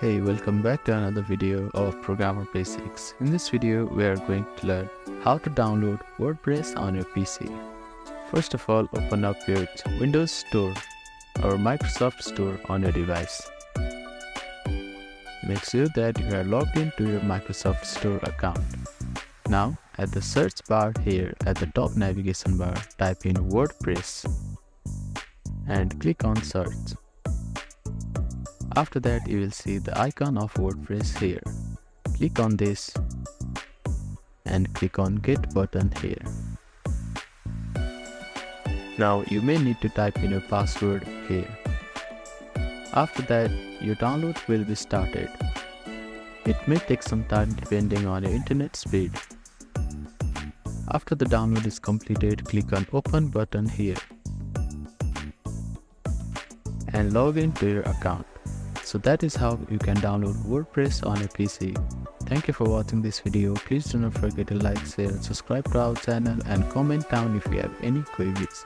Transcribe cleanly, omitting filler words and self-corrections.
Hey, welcome back to another video of Programmer Basics. In this video, we are going to learn how to download WordPress on your PC. First of all, open up your Windows Store or Microsoft Store on your device. Make sure that you are logged into your Microsoft Store account. Now, at the search bar here at the top navigation bar, type in WordPress and click on search. After that, you will see the icon of WordPress here. Click on this and click on Get button here. Now you may need to type in your password here. After that, your download will be started. It may take some time depending on your internet speed. After the download is completed, click on Open button here and log into your account. So that is how you can download WordPress on your PC. Thank you for watching this video. Please do not forget to like, share, and subscribe to our channel and comment down if you have any queries.